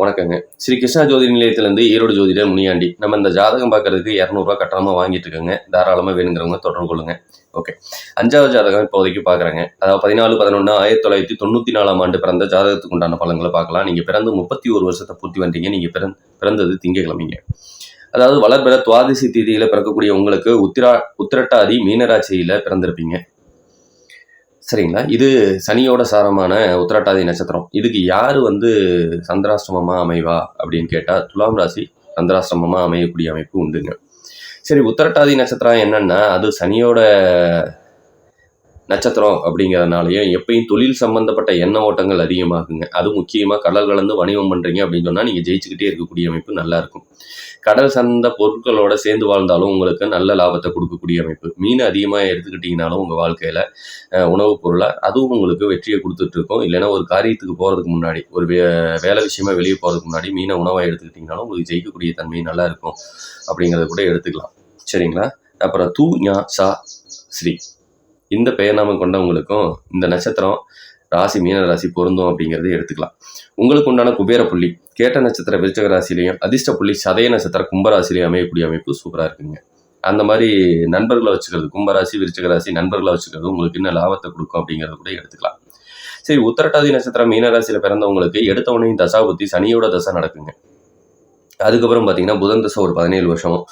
வணக்கங்க. ஸ்ரீ கிருஷ்ணா ஜோதிட நிலையத்திலேருந்து ஈரோடு ஜோதிடர் முனியாண்டி. நம்ம இந்த ஜாதகம் பார்க்கறதுக்கு ரூ. 200 கட்டணமா வாங்கிட்டு இருக்கோங்க. தாராளமா வேணுங்கிறவங்க தொடர்பு கொள்ளுங்க. ஓகே. 5வது ஜாதகம் இப்போதைக்கு பார்க்குறேங்க. அதாவது 14/11/1994 ஆண்டு பிறந்த ஜாதகத்துக்கு உண்டான பலன்களை பார்க்கலாம். நீங்க பிறந்து 31 வருஷத்தை பூர்த்தி பண்ணிட்டீங்க. நீங்க பிறந்தது திங்கட்கிழமைங்க. அதாவது வளர்பிற துவாதசி தேதியில பிறக்கக்கூடிய உங்களுக்கு உத்திரட்டாதி மீனராசியில பிறந்திருப்பீங்க. சரிங்களா? இது சனியோட சாரமான உத்திரட்டாதி நட்சத்திரம். இதுக்கு யாரு சந்திராஷ்டமமா அமைவா அப்படின்னு கேட்டா, துலாம் ராசி சந்திராஷ்டமமா அமையக்கூடிய அமைப்பு உண்டுங்க. சரி, உத்திரட்டாதி நட்சத்திரம் என்னன்னா, அது சனியோட நட்சத்திரம் அப்படிங்கிறதுனாலையும் எப்பயும் தொழில் சம்பந்தப்பட்ட எண்ண ஓட்டங்கள் அதிகமாகுங்க. அது முக்கியமாக கடல் கலந்து வணிகம் பண்ணுறீங்க அப்படின்னு சொன்னால் நீங்கள் ஜெயிச்சுக்கிட்டே இருக்கக்கூடிய அமைப்பு நல்லா இருக்கும். கடல் சார்ந்த பொருட்களோட சேர்ந்து வாழ்ந்தாலும் உங்களுக்கு நல்ல லாபத்தை கொடுக்கக்கூடிய அமைப்பு. மீன் அதிகமாக எடுத்துக்கிட்டிங்கனாலும் உங்கள் வாழ்க்கையில் உணவுப் பொருளாக அதுவும் உங்களுக்கு வெற்றியை கொடுத்துட்ருக்கோம். இல்லைன்னா ஒரு காரியத்துக்கு போகிறதுக்கு முன்னாடி ஒரு வேலை விஷயமா வெளியே போகிறதுக்கு முன்னாடி மீனை உணவாக எடுத்துக்கிட்டிங்கனாலும் உங்களுக்கு ஜெயிக்கக்கூடிய தன்மை நல்லா இருக்கும் அப்படிங்கிறத கூட எடுத்துக்கலாம். சரிங்களா? அப்புறம் தூ ஞா சா ஸ்ரீ இந்த பெயர்நாமம் கொண்டவங்களுக்கும் இந்த நட்சத்திரம் ராசி மீன ராசி பொருந்தும் அப்படிங்கிறது எடுத்துக்கலாம். உங்களுக்கு உண்டான குபேர புள்ளி கேட்ட நட்சத்திர விருச்சக ராசிலையும், அதிர்ஷ்ட புள்ளி சதய நட்சத்திர கும்பராசிலையும் அமையக்கூடிய அமைப்பு சூப்பராக இருக்குங்க. அந்த மாதிரி நண்பர்களை வச்சுக்கிறது, கும்பராசி விருச்சக ராசி நண்பர்களை வச்சுக்கிறது உங்களுக்கு இன்னும் லாபத்தை கொடுக்கும் அப்படிங்கிறத கூட எடுத்துக்கலாம். சரி, உத்திரட்டாதி நட்சத்திரம் மீனராசியில் பிறந்தவங்களுக்கு எடுத்தவனையும் தசாபுத்தி சனியோட தசை நடக்குங்க. அதுக்கப்புறம் பார்த்தீங்கன்னா புதன் தசை ஒரு 17 வருஷமும்,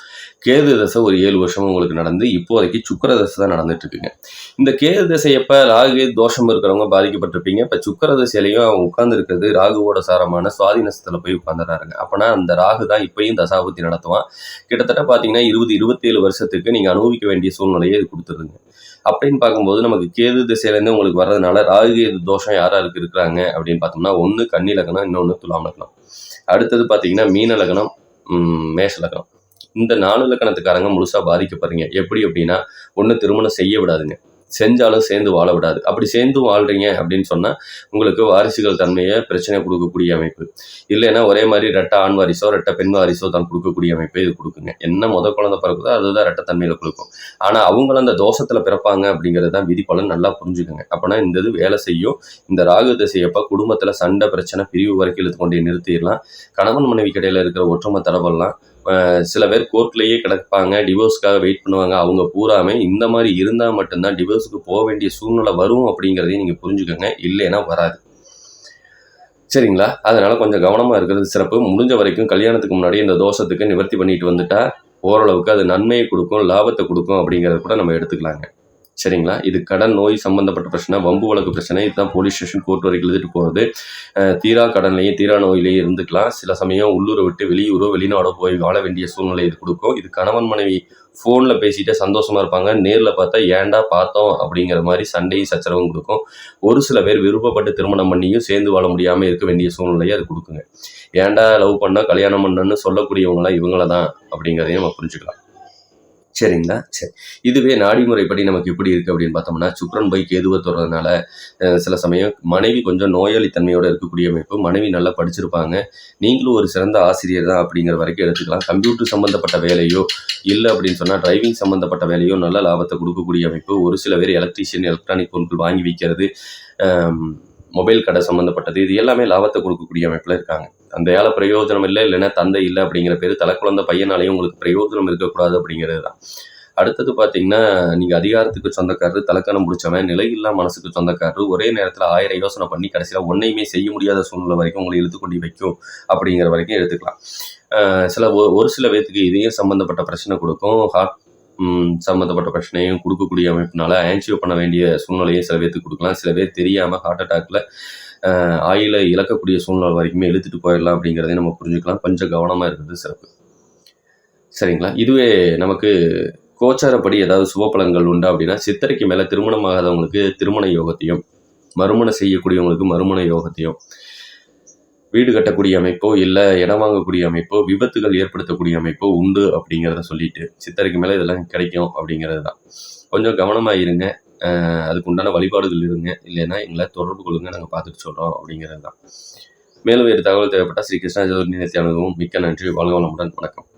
கேது தசை ஒரு 7 வருஷமும் உங்களுக்கு நடந்து இப்போதைக்கு சுக்கர தசை தான் நடந்துட்டு இருக்குங்க. இந்த கேது தசை எப்போ ராகு தோஷம் இருக்கிறவங்க பாதிக்கப்பட்டிருப்பீங்க. இப்போ சுக்கர தசையிலையும் அவங்க உட்கார்ந்துருக்கிறது ராகுவோட சாரமான சுவாதி நட்சத்திரத்தில் போய் உட்காந்துறாருங்க. அப்போனா அந்த ராகு தான் இப்பயும் தசாபுத்தி நடத்துவான். கிட்டத்தட்ட பார்த்தீங்கன்னா 20-27 வருஷத்துக்கு நீங்கள் அனுபவிக்க வேண்டிய சூழ்நிலையை இது கொடுத்துருங்க. அப்படின்னு பார்க்கும்போது நமக்கு கேது திசையிலேருந்து உங்களுக்கு வர்றதுனால ராகு கேது தோஷம் யாராருக்கு இருக்கிறாங்க அப்படின்னு பார்த்தோம்னா, ஒன்று கன்னி லக்னம், இன்னொன்று துலாம் லக்னம். அடுத்தது பார்த்தீங்கன்னா மீன லக்னம், மேஷ லக்னம். இந்த 4 லக்கணத்துக்காரங்க முழுசாக பாதிக்கப்படுறீங்க. எப்படி அப்படின்னா, ஒன்று திருமணம் செய்ய விடாதுங்க, செஞ்சாலும் சேர்ந்து வாழ விடாது. அப்படி சேர்ந்து வாழ்றீங்க அப்படின்னு சொன்னால் உங்களுக்கு வாரிசுகள் தன்மையை பிரச்சனை கொடுக்கக்கூடிய அமைப்பு. இல்லைன்னா ஒரே மாதிரி ரெட்டை ஆண் வாரிசோ ரெட்டை பெண் வாரிசோ தான் கொடுக்கக்கூடிய அமைப்பை இது கொடுக்குங்க. என்ன குழந்தை பிறகுதோ அதுதான் ரெட்டை தன்மையில் கொடுக்கும். ஆனால் அவங்களும் அந்த தோஷத்தில் பிறப்பாங்க அப்படிங்கிறது தான் விதிப்பலன். நல்லா புரிஞ்சுக்கோங்க. அப்போனா இந்த இது வேலை செய்யும். இந்த ராகு திசையப்போ குடும்பத்தில் சண்டை பிரச்சனை பிரிவு வரைக்கும் இழுத்து கொண்டு நிறுத்திடலாம். கணவன் மனைவி கடையில் இருக்கிற ஒற்றுமை தடவெல்லாம் சில பேர் கோர்ட்லேயே கிடப்பாங்க, டிவோர்ஸ்க்காக வெயிட் பண்ணுவாங்க. அவங்க பூராமே இந்த மாதிரி இருந்தால் மட்டும்தான் டிவோர்ஸுக்கு போக வேண்டிய சூழ்நிலை வரும் அப்படிங்கிறதையும் நீங்கள் புரிஞ்சுக்கோங்க. இல்லைன்னா வராது. சரிங்களா? அதனால் கொஞ்சம் கவனமாக இருக்கிறது சிறப்பு. முடிஞ்ச வரைக்கும் கல்யாணத்துக்கு முன்னாடி இந்த தோஷத்துக்கு நிவர்த்தி பண்ணிட்டு வந்துட்டா ஓரளவுக்கு அது நன்மையை கொடுக்கும், லாபத்தை கொடுக்கும் அப்படிங்கிறத கூட நம்ம எடுத்துக்கலாங்க. சரிங்களா? இது கடன் நோய் சம்மந்தப்பட்ட பிரச்சனை, வம்பு வழக்கு பிரச்சனை, இதுதான் போலீஸ் ஸ்டேஷன் கோர்ட் வரைக்கும் எழுதிட்டு போகிறது. தீரா கடன்லையும் தீரா நோயிலையும் இருந்துக்கலாம். சில சமயம் உள்ளூரை விட்டு வெளியூரோ வெளிநாடோ போய் வாழ வேண்டிய சூழ்நிலை இது கொடுக்கும். இது கணவன் மனைவி ஃபோனில் பேசிகிட்டே சந்தோஷமாக இருப்பாங்க, நேரில் பார்த்தா ஏன்டா பார்த்தோம் அப்படிங்கிற மாதிரி சண்டையும் சச்சரவும் கொடுக்கும். ஒரு சில பேர் விருப்பப்பட்டு திருமணம் பண்ணியும் சேர்ந்து வாழ முடியாமல் இருக்க வேண்டிய சூழ்நிலையை அது கொடுக்குங்க. ஏன்டா லவ் பண்ணால் கல்யாணம் பண்ணன்னு சொல்லக்கூடியவங்களாம் இவங்கள தான் அப்படிங்கிறதையும் நம்ம புரிஞ்சுக்கலாம். சரிங்களா? சரி, இதுவே நாடி முறைப்படி நமக்கு எப்படி இருக்குது அப்படின்னு பார்த்தோம்னா, சுக்கிரன் போய் கேதுவை தொடுறதுனால சில சமயம் மனைவி கொஞ்சம் நோயாளித்தன்மையோடு இருக்கக்கூடிய அமைப்பு. மனைவி நல்லா படிச்சிருப்பாங்க, நீங்களும் ஒரு சிறந்த ஆசிரியர் தான் அப்படிங்கிற வரைக்கும் எடுத்துக்கலாம். கம்ப்யூட்டர் சம்மந்தப்பட்ட வேலையோ இல்லை அப்படின்னு சொன்னால் டிரைவிங் சம்மந்தப்பட்ட வேலையோ நல்ல லாபத்தை கொடுக்கக்கூடிய அமைப்பு. ஒரு சில பேர் எலக்ட்ரீஷியன் எலக்ட்ரானிக் பொருட்கள் வாங்கி விற்கிறது, மொபைல் கடை சம்மந்தப்பட்டது, இது எல்லாமே லாபத்தை கொடுக்கக்கூடிய அமைப்பில் இருக்காங்க. தந்தையால் பிரயோஜனம் இல்லை, இல்லைன்னா தந்தை இல்லை அப்படிங்கிற பேர் தலைக்குழந்த பையனாலையும் உங்களுக்கு பிரயோஜனம் இருக்கக்கூடாது அப்படிங்கிறது தான். அடுத்தது பார்த்தீங்கன்னா, நீங்கள் அதிகாரத்துக்கு சொந்தக்காரரு, தலக்கணம் பிடிச்சவன், நிலையில்லா மனசுக்கு சொந்தக்காரரு, ஒரே நேரத்தில் 1000 யோசனை பண்ணி கடைசியில் ஒன்றையுமே செய்ய முடியாத சூழ்நிலை வரைக்கும் உங்களை இழுத்து கொண்டு வைக்கும் அப்படிங்கிற வரைக்கும் எடுத்துக்கலாம். ஒரு சில பேர்த்துக்கு இதையும் சம்மந்தப்பட்ட பிரச்சனை கொடுக்கும். ஹார்ட் சம்மந்தப்பட்ட பிரச்சனையும் கொடுக்கக்கூடிய அமைப்பினால ஆன்ஜியோ பண்ண வேண்டிய சூழ்நிலையும் சில பேர்த்துக்கு கொடுக்கலாம். சில பேர் தெரியாமல் ஹார்ட் அட்டாக்ல ஆயிலை இழக்கக்கூடிய சூழ்நிலை வரைக்குமே இழுத்துட்டு போயிடலாம் அப்படிங்கிறதையும் நம்ம புரிஞ்சுக்கலாம். கொஞ்சம் கவனமாக இருக்கிறது சிறப்பு. சரிங்களா? இதுவே நமக்கு கோச்சாரப்படி ஏதாவது சுபபலன்கள் உண்டா அப்படின்னா, சித்திரைக்கு மேலே திருமணம் ஆகாதவங்களுக்கு திருமண யோகத்தையும், மறுமணம் செய்யக்கூடியவங்களுக்கு மறுமண யோகத்தையும், வீடு கட்டக்கூடிய அமைப்போ இல்லை இடம் வாங்கக்கூடிய அமைப்போ, விபத்துகள் ஏற்படுத்தக்கூடிய அமைப்போ உண்டு அப்படிங்கிறத சொல்லிட்டு, சித்தரைக்கு மேலே இதெல்லாம் கிடைக்கும் அப்படிங்கிறது தான். கொஞ்சம் கவனமாக இருங்க. அதுக்கு உண்டான வழிபாடுகள் இருங்க. இல்லைன்னா எங்களை தொடர்பு கொள்ளுங்க, நாங்கள் பார்த்துட்டு சொல்கிறோம் அப்படிங்கிறது தான். மேலும் வேறு தகவல் தேவைப்பட்டால் ஸ்ரீ கிருஷ்ணா ஜோதிட நிலையத்தை அணுகவும். மிக்க நன்றி. வாழ்க வளமுடன். வணக்கம்.